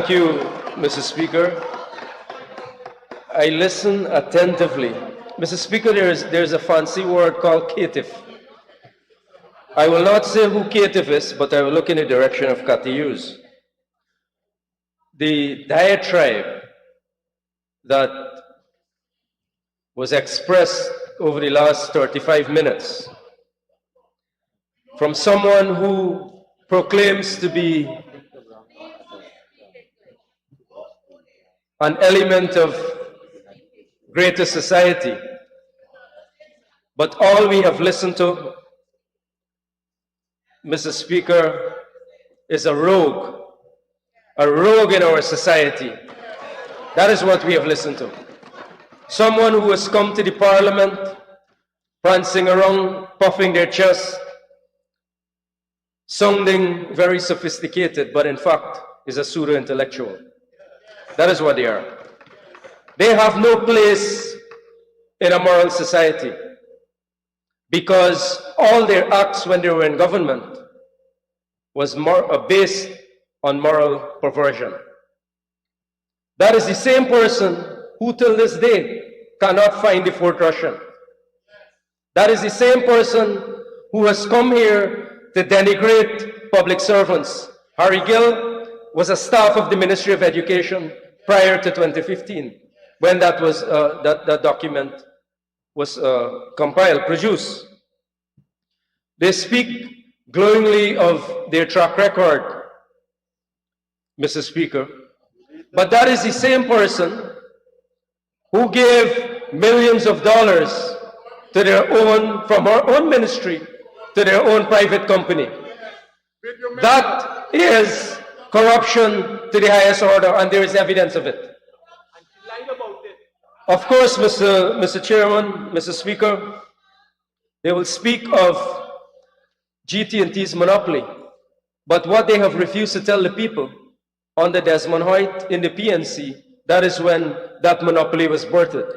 Thank you, Mr. Speaker. I listen attentively. Mr. Speaker, there's a fancy word called caitiff. I will not say who caitiff is, but I will look in the direction of Catiyus. The diatribe that was expressed over the last 35 minutes from someone who proclaims to be an element of greater society, but all we have listened to, Mr. Speaker, is a rogue in our society. That is what we have listened to. Someone who has come to the parliament, prancing around, puffing their chest, sounding very sophisticated, but in fact is a pseudo-intellectual. That is what they are. They have no place in a moral society because all their acts when they were in government was based on moral perversion. That is the same person who till this day cannot find the fourth Russian. That is the same person who has come here to denigrate public servants. Harry Gill was a staff of the Ministry of Education prior to 2015, when that was that document was compiled, produced. They speak glowingly of their track record, Mr. Speaker, but that is the same person who gave millions of dollars to their own, from our own ministry, to their own private company. That is corruption to the highest order, and there is evidence of it. Of course, Mr. Chairman, Mr. Speaker, they will speak of GT&T's monopoly, but what they have refused to tell the people under Desmond Hoyt in the PNC, that is when that monopoly was birthed.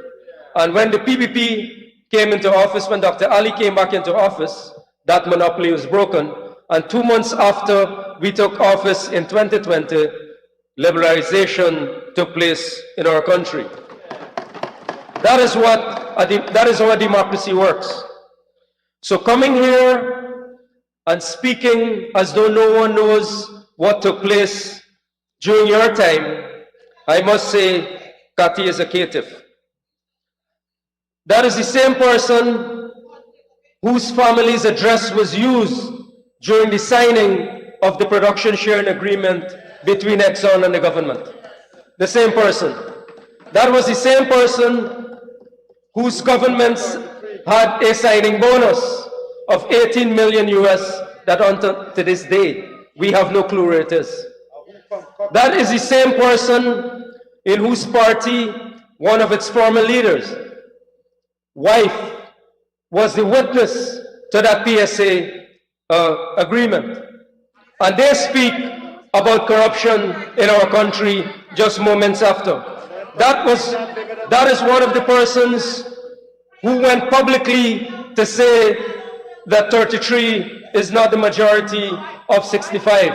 And when the PPP came into office, when Dr. Ali came back into office, that monopoly was broken. And 2 months after we took office in 2020, liberalization took place in our country. That is how a democracy works. So coming here and speaking as though no one knows what took place during your time, I must say, Kati is a caitiff. That is the same person whose family's address was used during the signing of the production sharing agreement between Exxon and the government. The same person. That was the same person whose governments had a signing bonus of 18 million US that until to this day, we have no clue where it is. That is the same person in whose party one of its former leaders' wife was the witness to that PSA agreement. And they speak about corruption in our country just moments after. That is one of the persons who went publicly to say that 33 is not the majority of 65.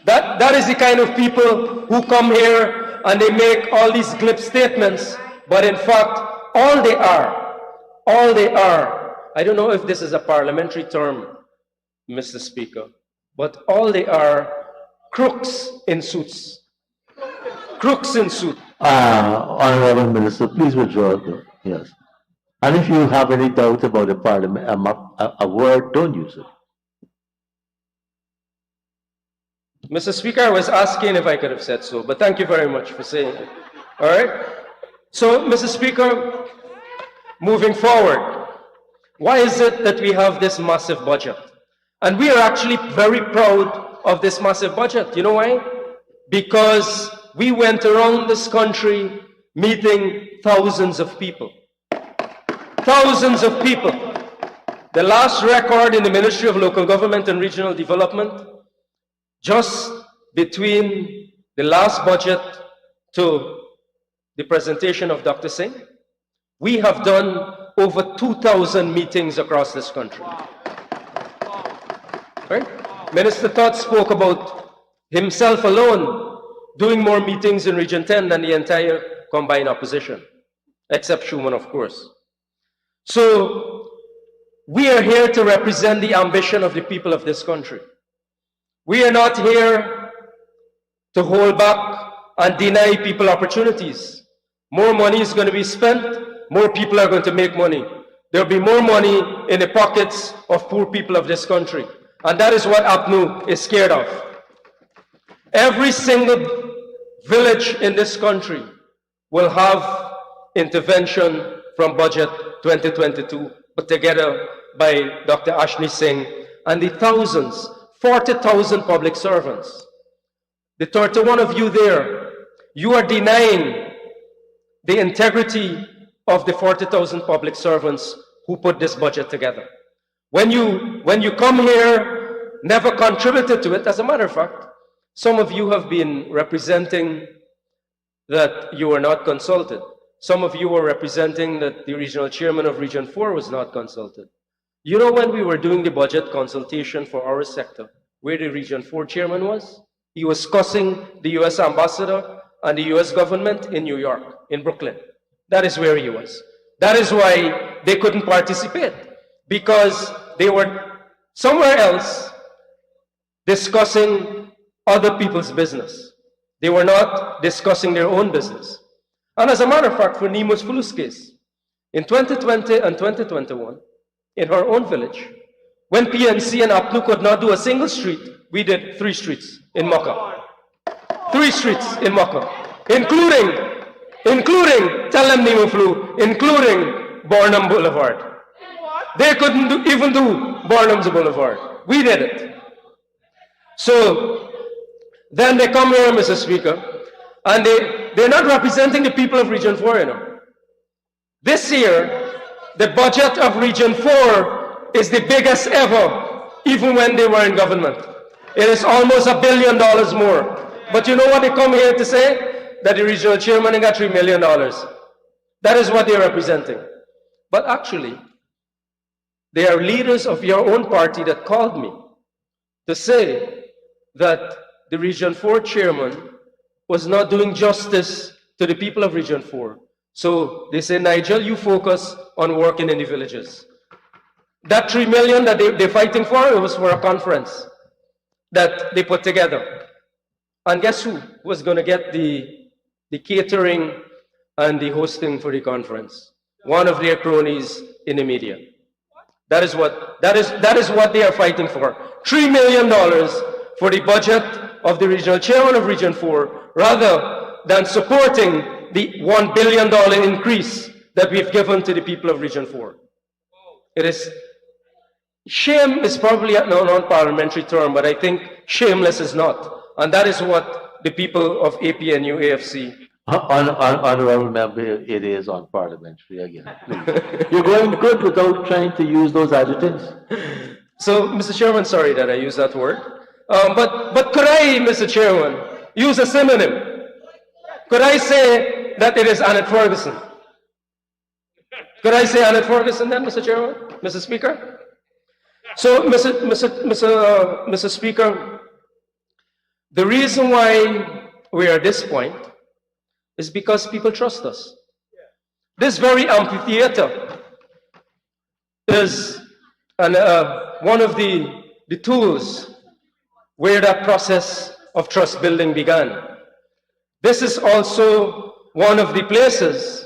That is the kind of people who come here and they make all these glib statements, but in fact, all they are, I don't know if this is a parliamentary term, Mr. Speaker, but all they are crooks in suits. Crooks in suits. Honorable Minister, please withdraw. Yes. And if you have any doubt about the parliament, a word, don't use it. Mr. Speaker, I was asking if I could have said so, but thank you very much for saying it. All right? So, Mr. Speaker, moving forward, why is it that we have this massive budget? And we are actually very proud of this massive budget. You know why? Because we went around this country meeting thousands of people. Thousands of people. The last record in the Ministry of Local Government and Regional Development, just between the last budget to the presentation of Dr. Singh, we have done over 2,000 meetings across this country. Right? Minister Todd spoke about himself alone doing more meetings in Region 10 than the entire combined opposition, except Schuman, of course. So we are here to represent the ambition of the people of this country. We are not here to hold back and deny people opportunities. More money is going to be spent, more people are going to make money. There will be more money in the pockets of poor people of this country. And that is what APNU is scared of. Every single village in this country will have intervention from Budget 2022 put together by Dr. Ashni Singh and the thousands, 40,000 public servants. The 31 of you there, you are denying the integrity of the 40,000 public servants who put this budget together. When you come here, never contributed to it. As a matter of fact, some of you have been representing that you were not consulted. Some of you were representing that the regional chairman of Region 4 was not consulted. You know, when we were doing the budget consultation for our sector, where the Region 4 chairman was? He was cussing the US ambassador and the US government in New York, in Brooklyn. That is where he was. That is why they couldn't participate, because they were somewhere else discussing other people's business. They were not discussing their own business. And as a matter of fact, for Nemo's Fulu's case, in 2020 and 2021, in her own village, when PNC and APNU could not do a single street, we did 3 streets in Maka. 3 streets in Maka, including, tell them Nemo Flu, including Barnum Boulevard. They couldn't even do Barnum's Boulevard. We did it. So then they come here, Mr. Speaker, and they're not representing the people of Region 4, you know. This year, the budget of Region 4 is the biggest ever, even when they were in government. It is almost $1 billion more. But you know what they come here to say? That the regional chairman got $3 million. That is what they're representing. But actually, they are leaders of your own party that called me to say that the Region 4 chairman was not doing justice to the people of Region 4. So they say, Nigel, you focus on working in the villages. That $3 million that they're fighting for, it was for a conference that they put together. And guess who was going to get the catering and the hosting for the conference? One of their cronies in the media. That is what they are fighting for. $3 million for the budget of the regional chairman of Region 4, rather than supporting the $1 billion increase that we've given to the people of Region 4. It is, shame is probably a non-parliamentary term, but I think shameless is not. And that is what the people of APNU, AFC. Honorable member, it is on parliamentary again. Please. You're going good without trying to use those adjectives. So, Mr. Chairman, sorry that I used that word. But could I, Mr. Chairman, use a synonym? Could I say that it is Annette Ferguson? Could I say Annette Ferguson then, Mr. Chairman, Mr. Speaker? So, Mr. Speaker, the reason why we are at this point is because people trust us. This very amphitheater is one of the tools where that process of trust building began. This is also one of the places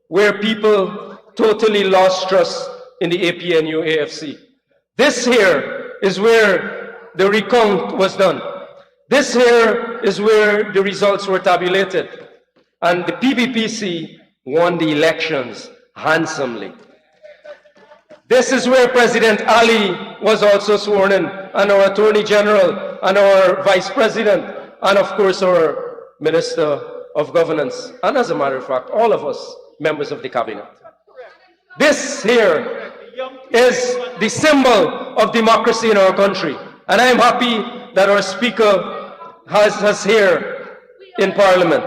where people totally lost trust in the APNU AFC. This here is where the recount was done. This here is where the results were tabulated. And the PPPC won the elections handsomely. This is where President Ali was also sworn in, and our Attorney General, and our Vice President, and of course our Minister of Governance, and as a matter of fact, all of us members of the Cabinet. This here is the symbol of democracy in our country, and I am happy that our Speaker has us here in Parliament.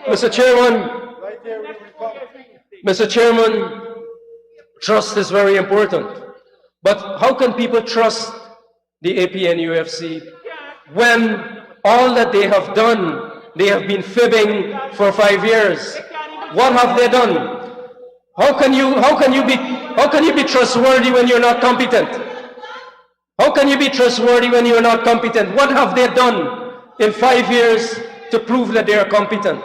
Mr. Chairman, trust is very important. But how can people trust the APNUFC when all that they have done, they have been fibbing for 5 years. What have they done? How can you be trustworthy when you're not competent? How can you be trustworthy when you're not competent? What have they done in 5 years to prove that they are competent?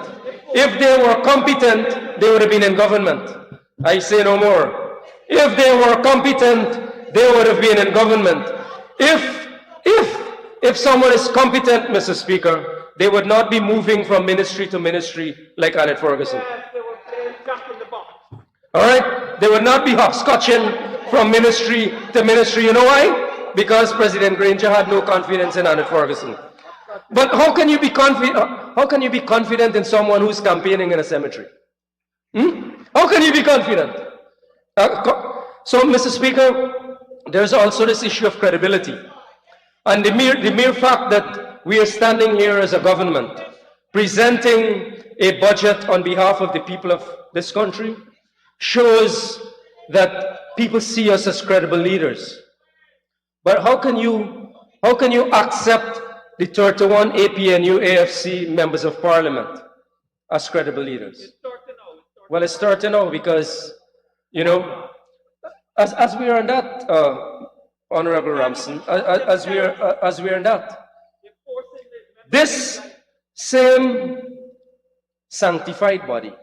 If they were competent, they would have been in government. I say no more. If they were competent, they would have been in government. If someone is competent, Mr. Speaker, they would not be moving from ministry to ministry like Annette Ferguson. All right? They would not be hopscotching from ministry to ministry. You know why? Because President Granger had no confidence in Annette Ferguson. But how can you be confident? How can you be confident in someone who's campaigning in a cemetery? How can you be confident? So, Mr. Speaker, there's also this issue of credibility. And the mere fact that we are standing here as a government, presenting a budget on behalf of the people of this country, shows that people see us as credible leaders. But how can you accept the 31 APNU AFC members of parliament as credible leaders? Well, it's starting now because, you know, as we are in that, Honorable Ramson, as we are in that, this same sanctified body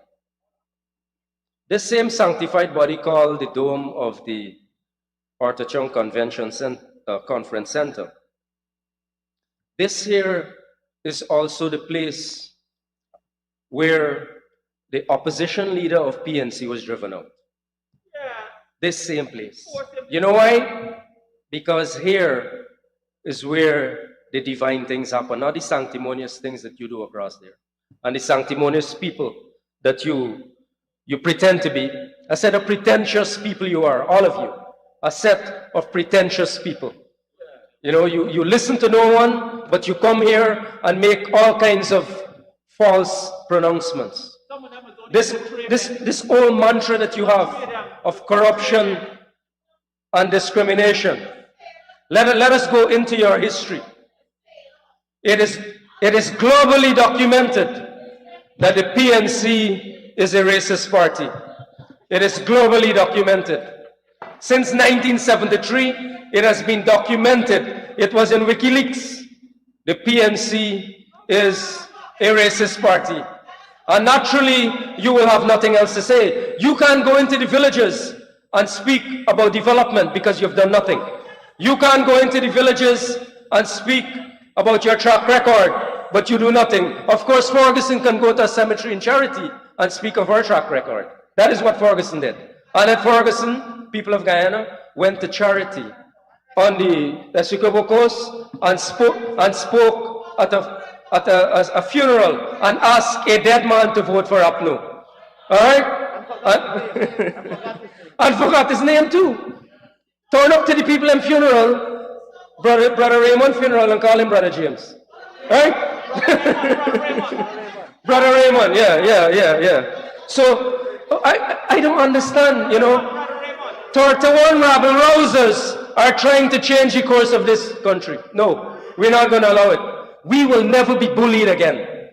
called the Dome of the Arthur Chung Conference Center. This here is also the place where the opposition leader of PNC was driven out. This same place. You know why? Because here is where the divine things happen, not the sanctimonious things that you do across there. And the sanctimonious people that you pretend to be. A set of pretentious people you are, all of you. A set of pretentious people. You know, you listen to no one, but you come here and make all kinds of false pronouncements. This old mantra that you have of corruption and discrimination. Let us go into your history. It is globally documented that the PNC is a racist party. It is globally documented. Since 1973, it has been documented. It was in WikiLeaks. The PNC is a racist party. And naturally, you will have nothing else to say. You can't go into the villages and speak about development because you've done nothing. You can't go into the villages and speak about your track record, but you do nothing. Of course, Ferguson can go to a cemetery in Charity and speak of her track record. That is what Ferguson did. And at Ferguson, people of Guyana went to Charity on the Essequibo Coast and spoke at a funeral and asked a dead man to vote for APNU. All right? And forgot his name too. Turn up to the people in funeral, Brother Raymond funeral, and call him Brother James. Right? Brother Raymond, yeah. So, I don't understand, you know. 31 rabble rousers are trying to change the course of this country. No, we're not going to allow it. We will never be bullied again.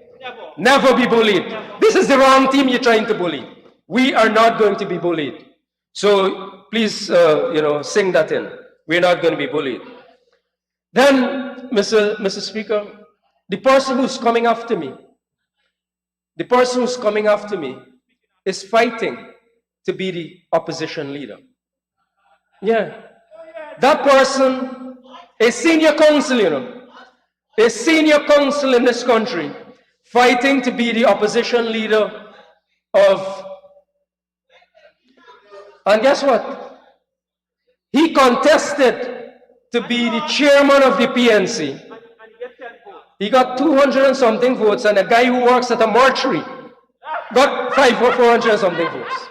Never be bullied. This is the wrong team you're trying to bully. We are not going to be bullied. So please, sing that in. We're not going to be bullied. Then, Mr. Speaker, the person who's coming after me is fighting to be the opposition leader. Yeah. That person, a senior counsel, a senior counsel in this country, fighting to be the opposition leader of, and guess what? He contested to be the chairman of the PNC. He got 200 and something votes, and a guy who works at a mortuary got 400 and something votes.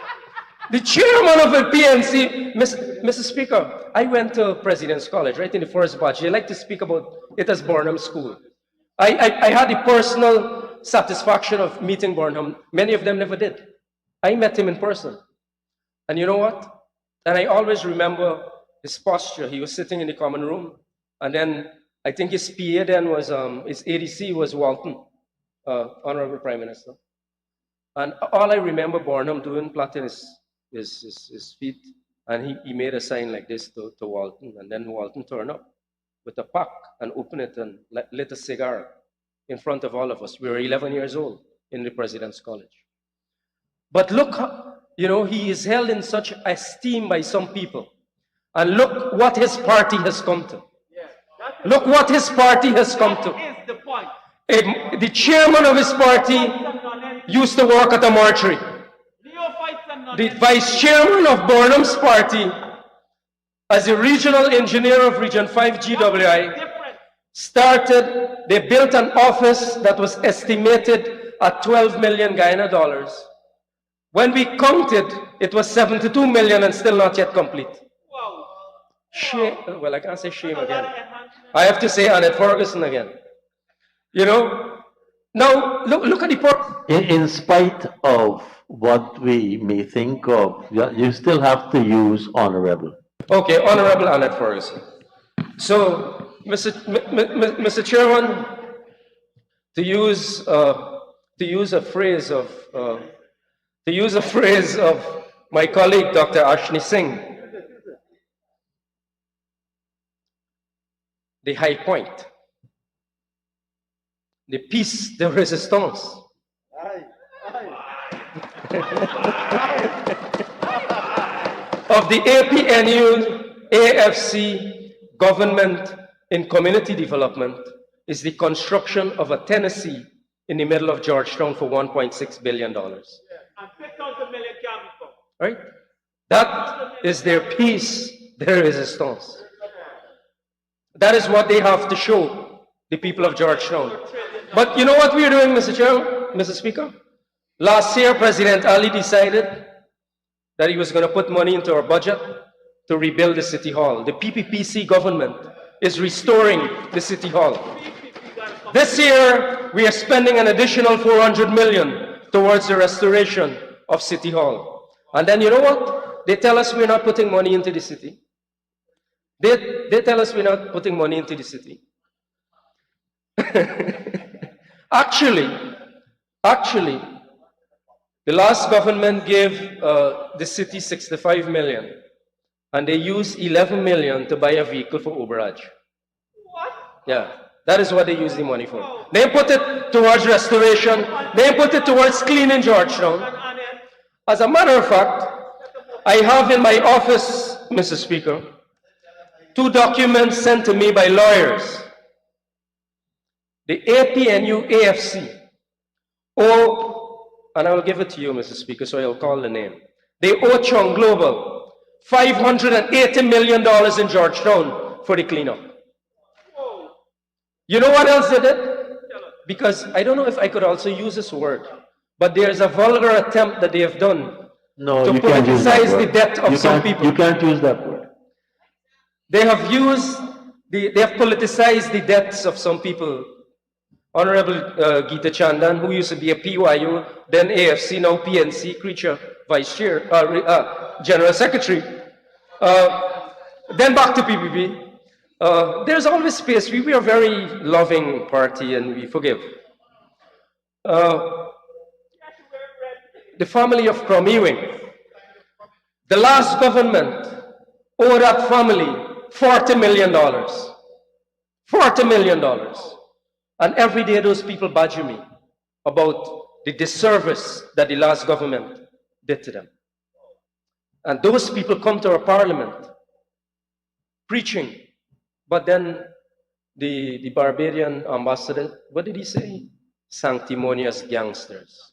The chairman of the PNC, Mr. Speaker, I went to President's College, right in the first batch. They like to speak about it as Burnham School. I had the personal satisfaction of meeting Burnham. Many of them never did. I met him in person. And you know what? And I always remember his posture. He was sitting in the common room, and then I think his PA then was, his ADC was Walton, Honorable Prime Minister. And all I remember Burnham doing, plaiting his feet, and he made a sign like this to Walton, and then Walton turned up with a pack and opened it and lit a cigar in front of all of us. We were 11 years old in the President's College. But look, he is held in such esteem by some people. And look what his party has come to. Look what his party has come to. The chairman of his party used to work at a mortuary. The vice chairman of Burnham's party, as a regional engineer of Region 5 GWI, they built an office that was estimated at 12 million Guyana dollars. When we counted, it was 72 million and still not yet complete. Shame. Well, I can't say shame again. I have to say Annette Ferguson again. Now look at the part. In spite of what we may think of, you still have to use honorable. Okay, Honorable Annette Ferguson. So, Mr. Chairman, to use a phrase of my colleague Dr. Ashni Singh, the high point, the piece de resistance. Of the APNU AFC government in community development is the construction of a Tennessee in the middle of Georgetown for $1.6 billion. Right? That is their piece de resistance. That is what they have to show the people of Georgetown. But you know what we are doing, Mr. Chairman, Mr. Speaker? Last year, President Ali decided that he was going to put money into our budget to rebuild the City Hall. The PPPC government is restoring the City Hall. This year, we are spending an additional $400 million towards the restoration of City Hall. And then you know what? They tell us we're not putting money into the city. They tell us we're not putting money into the city. Actually, the last government gave the city $65 million, and they used $11 million to buy a vehicle for Uberage. What? Yeah, that is what they use the money for. They put it towards restoration. They put it towards cleaning Georgetown. As a matter of fact, I have in my office, Mr. Speaker, 2 documents sent to me by lawyers. The APNU AFC, and I will give it to you, Mr. Speaker, so I'll call the name. They owe Chung Global $580 million in Georgetown for the cleanup. You know what else they did? Because I don't know if I could also use this word, but there's a vulgar attempt that they have done to politicize the debt of some people. You can't use that word. They have politicized the debts of some people. Honorable Geeta Chandan, who used to be a PYU, then AFC, now PNC, creature vice chair, general secretary, then back to PPP. There's always space. We are a very loving party and we forgive. The family of Cromewing, the last government owed that family $40 million. $40 million. And every day those people badger me about the disservice that the last government did to them. And those people come to our parliament preaching, but then the Barbadian ambassador, what did he say? Sanctimonious gangsters.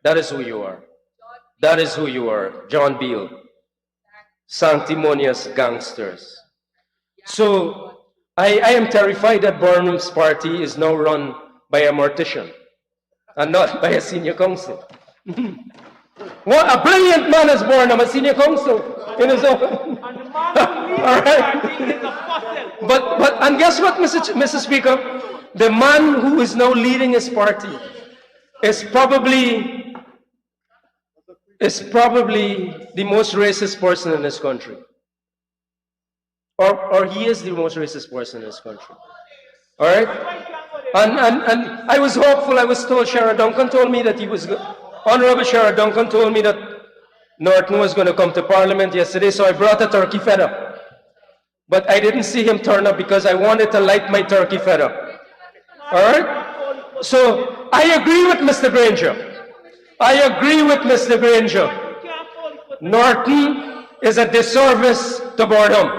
That is who you are. That is who you are, John Beale. Sanctimonious gangsters. So I am terrified that Burnham's party is now run by a mortician and not by a senior counsel. What a brilliant man is Burnham, a senior counsel in his own. All right. But and guess what, Mr. Speaker? The man who is now leading his party is probably the most racist person in this country. Or he is the most racist person in this country. All right? And I was hopeful. I was told, Shara Duncan told me that Honorable Shara Duncan told me that Norton was going to come to Parliament yesterday, so I brought a turkey feather. But I didn't see him turn up because I wanted to light my turkey feather. All right? So I agree with Mr. Granger. I agree with Mr. Granger. Norton is a disservice to boredom.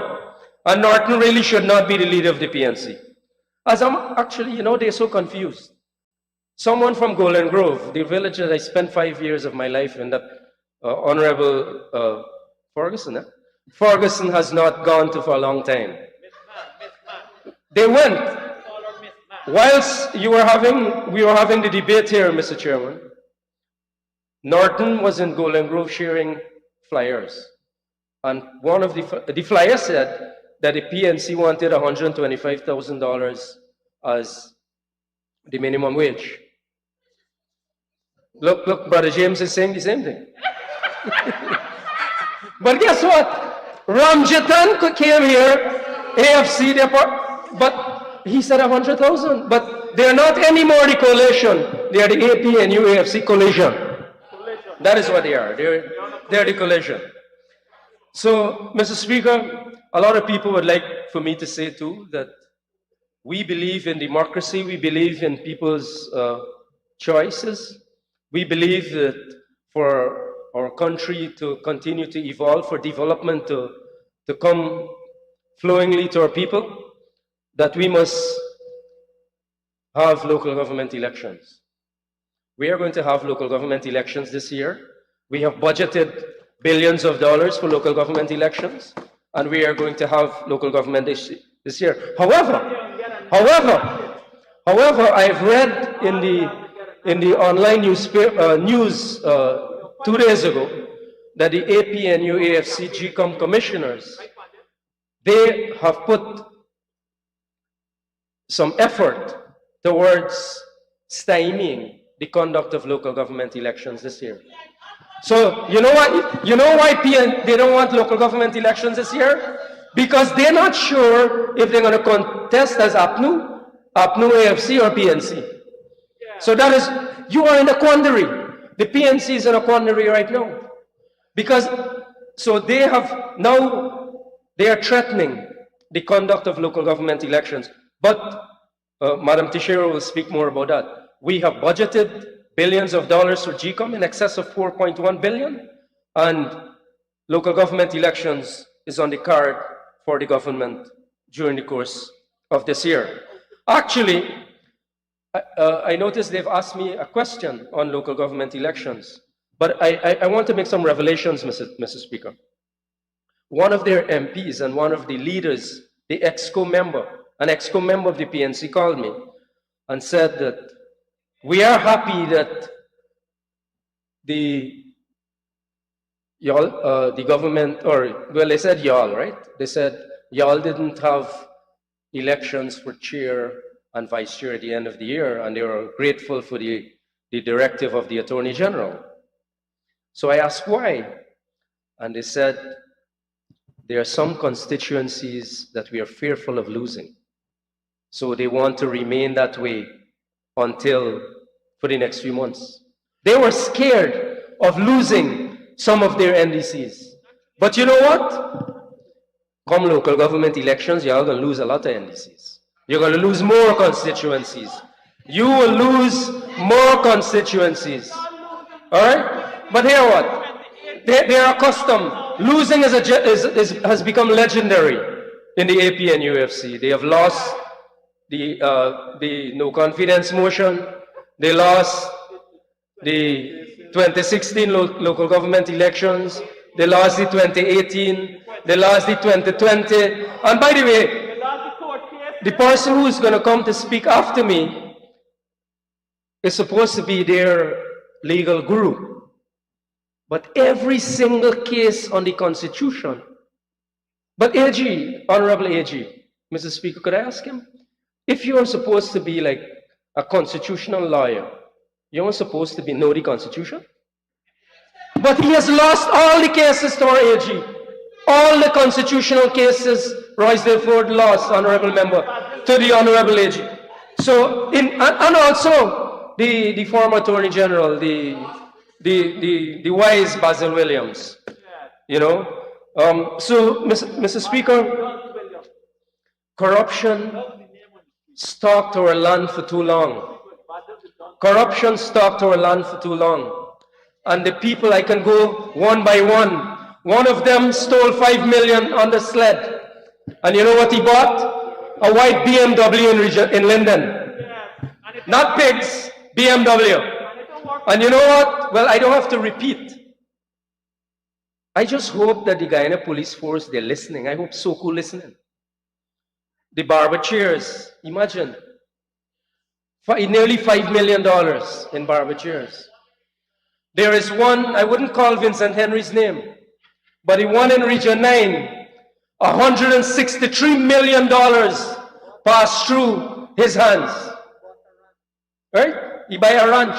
And Norton really should not be the leader of the PNC. As I'm actually, they're so confused. Someone from Golden Grove, the village that I spent 5 years of my life in, that Honorable Ferguson, Ferguson has not gone to for a long time. They went. Whilst we were having the debate here, Mr. Chairman, Norton was in Golden Grove sharing flyers. And one of the flyers said that the PNC wanted $125,000 as the minimum wage. Look, Brother James is saying the same thing. But guess what? Ramjatan came here, AFC, but he said 100,000. But they're not anymore the coalition. They are the APNU AFC coalition. That is what they are. They're the coalition. So, Mr. Speaker, a lot of people would like for me to say too that we believe in democracy. We believe in people's choices. We believe that for our country to continue to evolve, for development to come flowingly to our people, that we must have local government elections. We are going to have local government elections this year. We have budgeted billions of dollars for local government elections, and we are going to have local government this year. However, I've read in the online news 2 days ago that the APNU AFC GCOM commissioners, they have put some effort towards stymieing the conduct of local government elections this year. So you know what? You know why they don't want local government elections this year? Because they're not sure if they're going to contest as APNU AFC or PNC. So that is, you are in a quandary. The PNC is in a quandary right now. Because, so they are threatening the conduct of local government elections. But Madam Teixeira will speak more about that. We have budgeted billions of dollars for GCOM, in excess of 4.1 billion, and local government elections is on the card for the government during the course of this year. Actually, I noticed they've asked me a question on local government elections, but I want to make some revelations, Mr. Speaker. One of their MPs and one of the leaders, an EXCO member of the PNC called me and said that we are happy that the government, they said y'all, right? They said y'all didn't have elections for chair and vice chair at the end of the year, and they were grateful for the directive of the Attorney General. So I asked why, and they said there are some constituencies that we are fearful of losing. So they want to remain that way for the next few months. They were scared of losing some of their NDCs. But you know what? Come local government elections, you're going to lose a lot of NDCs. You're going to lose more constituencies. You will lose more constituencies. All right? But here what? They are accustomed. Losing has become legendary in the APNU AFC. They have lost the no confidence motion. They lost the 2016 local government elections. They lost the 2018. They lost the 2020. And by the way, the person who is going to come to speak after me is supposed to be their legal guru. But every single case on the Constitution. But AG, Honorable AG, Mr. Speaker, could I ask him? If you are supposed to be like a constitutional lawyer, you are supposed to know the Constitution? But he has lost all the cases to our AG. All the constitutional cases, Roysdale Ford lost, Honorable Member, to the Honorable AG. So, and also the former Attorney General, the wise Basil Williams, you know. So, Mr. Speaker, corruption stalked our land for too long. Corruption stalked our land for too long. And the people, I can go one by one. One of them stole 5 million on the sled. And you know what he bought? A white BMW in Linden. Not pigs, BMW. And you know what? Well, I don't have to repeat. I just hope that the Guyana police force, they're listening. I hope SOCO listening. The barber chairs, imagine. Nearly $5 million in barber chairs. There is one, I wouldn't call Vincent Henry's name, but the one in Region 9, $163 million passed through his hands. Right? He buy a ranch.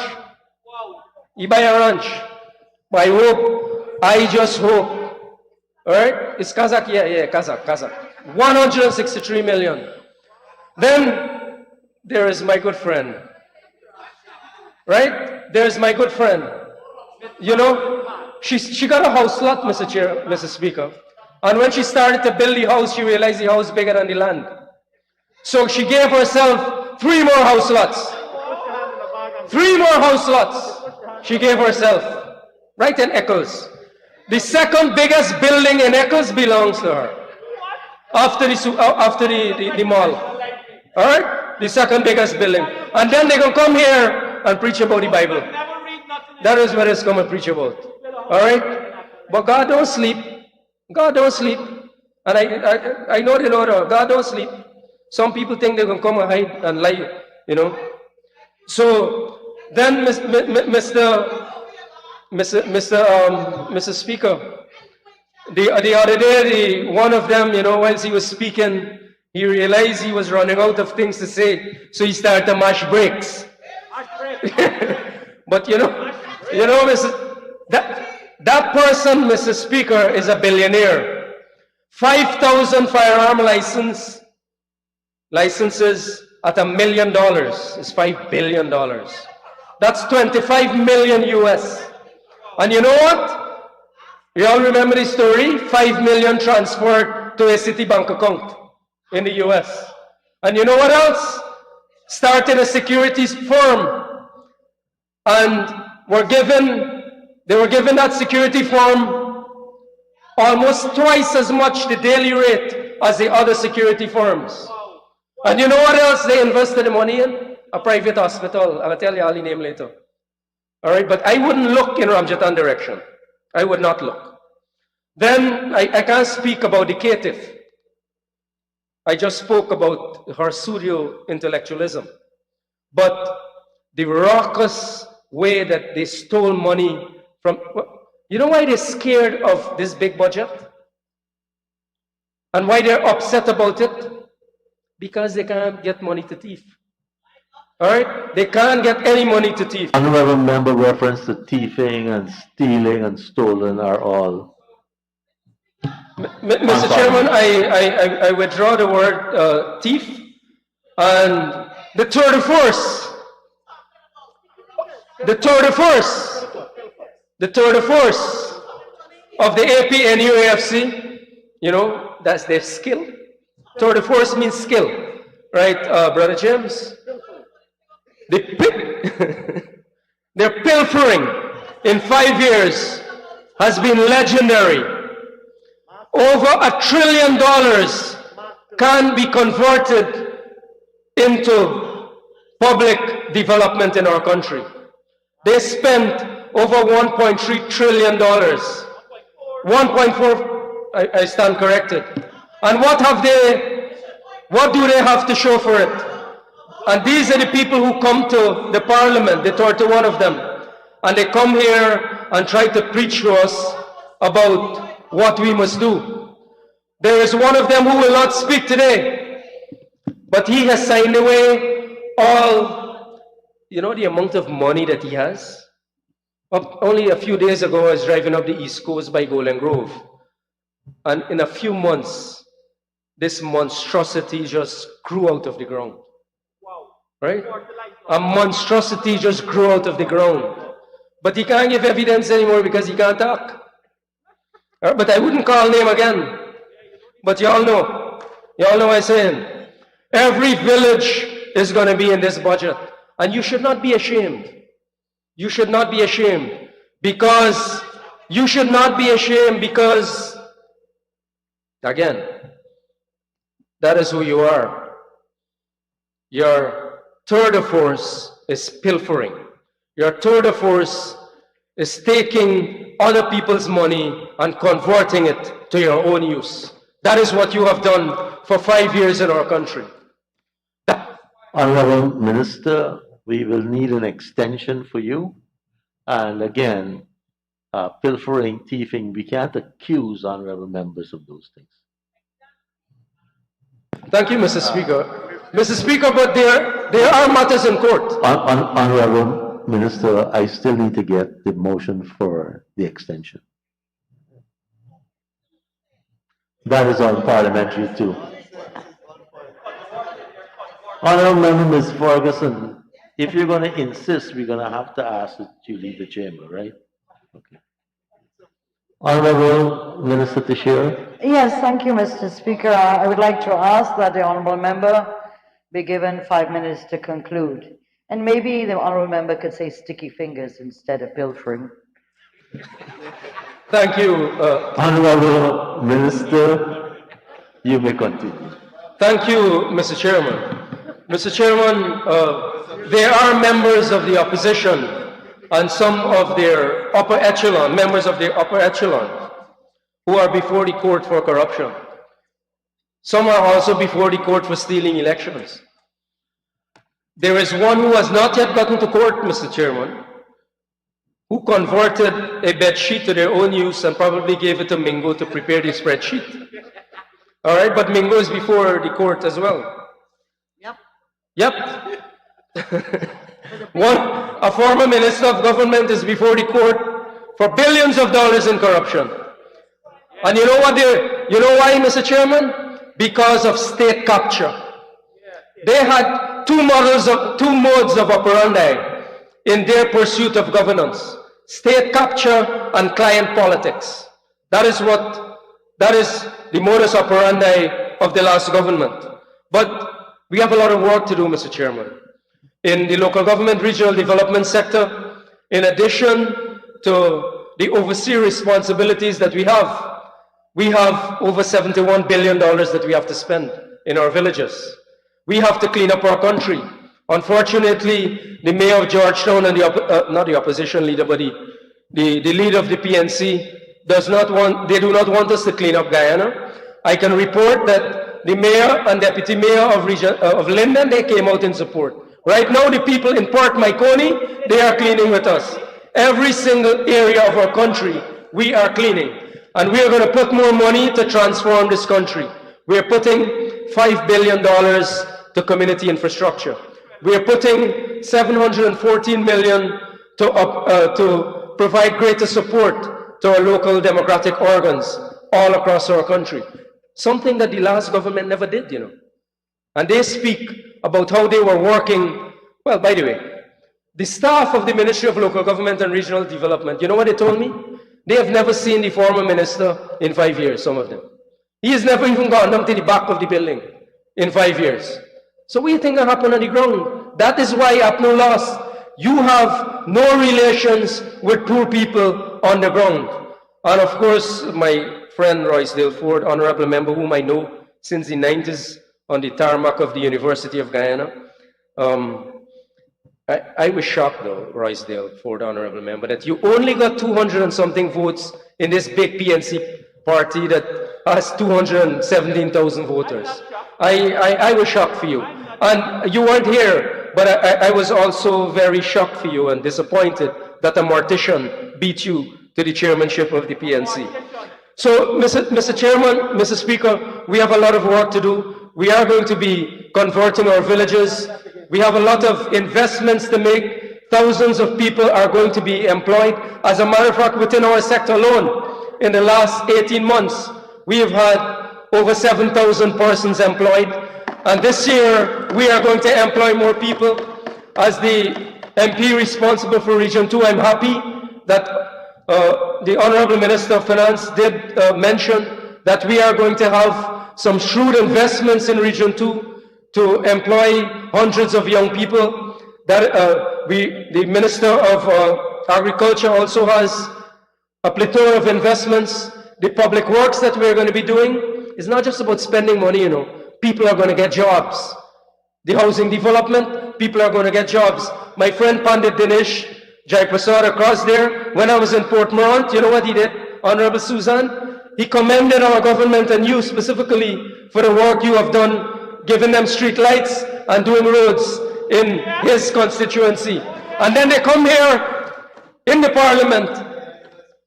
He buy a ranch. But I just hope. Alright? It's Kazakh? Yeah, Kazakh. 163 million. Then there is my good friend. Right? There's my good friend. You know, she got a house lot, Mr. Speaker. And when she started to build the house, she realized the house bigger than the land. So she gave herself 3 more house lots. 3 more house lots she gave herself. Right in Eccles. The second biggest building in Eccles belongs to her. After the mall. Alright? The second biggest building. And then they can come here and preach about the Bible. That is what it's come and preach about. Alright? But God don't sleep. God don't sleep. And I know the Lord. God don't sleep. Some people think they can come and hide and lie, you know. So then, Mr. Speaker, the other day, one of them, you know, whilst he was speaking, he realized he was running out of things to say, so he started to mash brakes. But you know, that person, Mr. Speaker, is a billionaire. 5,000 firearm licenses at $1 million is $5 billion. That's 25 million US. And you know what? You all remember the story? 5 million transferred to a Citibank account in the US. And you know what else? Started a securities firm. And they were given that security firm almost twice as much the daily rate as the other security firms. And you know what else they invested the money in? A private hospital. I'll tell you all the name later. All right, but I wouldn't look in Ramjatan direction. I would not look. Then I can't speak about the caitiff. I just spoke about her pseudo intellectualism. But the raucous way that they stole money from, you know why they're scared of this big budget? And why they're upset about it? Because they can't get money to thief. All right? They can't get any money to thief. Honorable member reference to thieving and stealing and stolen are all. Mr. Chairman, I withdraw the word thief and the tour de force. The tour de force of the AP and UAFC, you know, that's their skill. Tour de force means skill, right, Brother James? Their pilfering in 5 years has been legendary. Over $1 trillion can be converted into public development in our country. They spent over $1.3 trillion. 1.4, I stand corrected. And what do they have to show for it? And these are the people who come to the parliament, the 31 of them, and they come here and try to preach to us about what we must do. There is one of them who will not speak today, but he has signed away all, you know, the amount of money that he has. Only a few days ago, I was driving up the East Coast by Golden Grove, and in a few months, this monstrosity just grew out of the ground. right? A monstrosity just grew out of the ground. But he can't give evidence anymore because he can't talk. But I wouldn't call name again. But y'all know what I'm saying. Every village is going to be in this budget. And you should not be ashamed. You should not be ashamed because again, that is who you are. Your tour de force is pilfering. Your tour de force is taking other people's money and converting it to your own use. That is what you have done for 5 years in our country. Honorable Minister, we will need an extension for you. And again, pilfering, thieving, we can't accuse honorable members of those things. Thank you, Mr. Speaker. Mr. Speaker, but there are matters in court. Honorable Minister, I still need to get the motion for the extension. That is on parliamentary too. Honorable Member Ms. Ferguson, if you're going to insist, we're going to have to ask that you leave the chamber, right? Okay. Honorable Minister Teixeira. Yes, thank you, Mr. Speaker. I would like to ask that the honourable member be given 5 minutes to conclude. And maybe the honourable member could say sticky fingers instead of pilfering. Thank you. Honorable Minister, you may continue. Thank you, Mr. Chairman. Mr. Chairman, there are members of the opposition and some of their upper echelon, members of their upper echelon, who are before the court for corruption. Some are also before the court for stealing elections. There is one who has not yet gotten to court, Mr. Chairman, who converted a bed sheet to their own use and probably gave it to Mingo to prepare the spreadsheet. All right, but Mingo is before the court as well. Yep. A former minister of government is before the court for billions of dollars in corruption. And you know what? You know why, Mr. Chairman? Because of state capture. They had two modes of operandi in their pursuit of governance: state capture and client politics. That is the modus operandi of the last government. But we have a lot of work to do, Mr. Chairman. In the local government regional development sector, in addition to the overseas responsibilities that we have over $71 billion that we have to spend in our villages. We have to clean up our country. Unfortunately, the mayor of Georgetown and not the opposition leader, but the leader of the PNC they do not want us to clean up Guyana. I can report that the mayor and deputy mayor of Linden, they came out in support. Right now, the people in Port Maiconi, they are cleaning with us. Every single area of our country, we are cleaning. And we are going to put more money to transform this country. We are putting $5 billion to community infrastructure. We are putting $714 million to provide greater support to our local democratic organs all across our country. Something that the last government never did, you know. And they speak about how they were working. Well, by the way, the staff of the Ministry of Local Government and Regional Development, you know what they told me? They have never seen the former minister in 5 years, some of them. He has never even gone down to the back of the building in 5 years. So what do you think that happened on the ground? That is why APNO lost. You have no relations with poor people on the ground. And of course, my friend Roysdale Ford, honorable member whom I know since the 90s on the tarmac of the University of Guyana. I was shocked though, Roysdale Ford, honorable member, that you only got 200 and something votes in this big PNC party that has 217,000 voters. I was shocked for you. And you weren't here, but I was also very shocked for you and disappointed that a mortician beat you to the chairmanship of the PNC. So, Mr. Chairman, Mr. Speaker, we have a lot of work to do. We are going to be converting our villages. We have a lot of investments to make. Thousands of people are going to be employed. As a matter of fact, within our sector alone, in the last 18 months, we have had over 7,000 persons employed. And this year, we are going to employ more people. As the MP responsible for Region 2, I'm happy that the Honorable Minister of Finance did mention that we are going to have some shrewd investments in Region 2 to employ hundreds of young people. That the Minister of Agriculture also has a plethora of investments. The public works that we're going to be doing is not just about spending money, you know. People are going to get jobs. The housing development, people are going to get jobs. My friend Pandit Dinesh Jaiprasad across there, when I was in Port Morant, you know what he did, Honorable Susan? He commended our government and you specifically for the work you have done, giving them street lights and doing roads in his constituency. And then they come here in the parliament,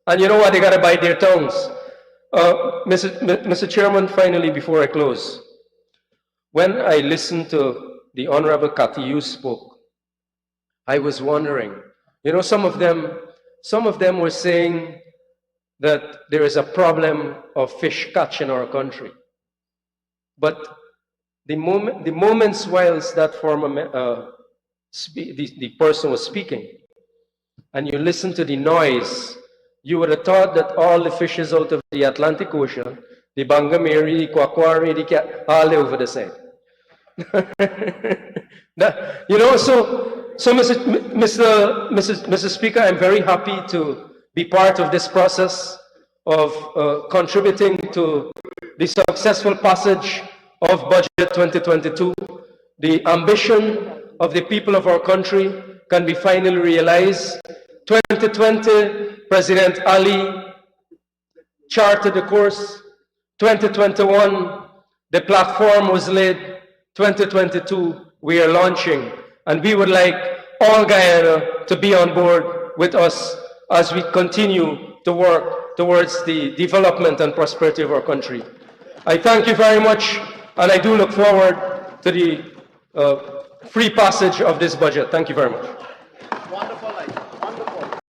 and you know what, they got to bite their tongues. Mr. Chairman, finally, before I close, when I listened to the Honorable Katiyu spoke, I was wondering, you know, some of them were saying that there is a problem of fish catch in our country. But the moments whilst that former the person was speaking, and you listen to the noise, you would have thought that all the fishes out of the Atlantic Ocean, the Bangameri, the Kwakwari, the cat, all over the side. You know, so Mr. Speaker, I'm very happy to be part of this process of contributing to the successful passage of Budget 2022. The ambition of the people of our country can be finally realized. 2020, President Ali charted the course. 2021, the platform was laid. 2022, we are launching, and we would like all Guyana to be on board with us as we continue to work towards the development and prosperity of our country. I thank you very much, and I do look forward to the free passage of this budget. Thank you very much.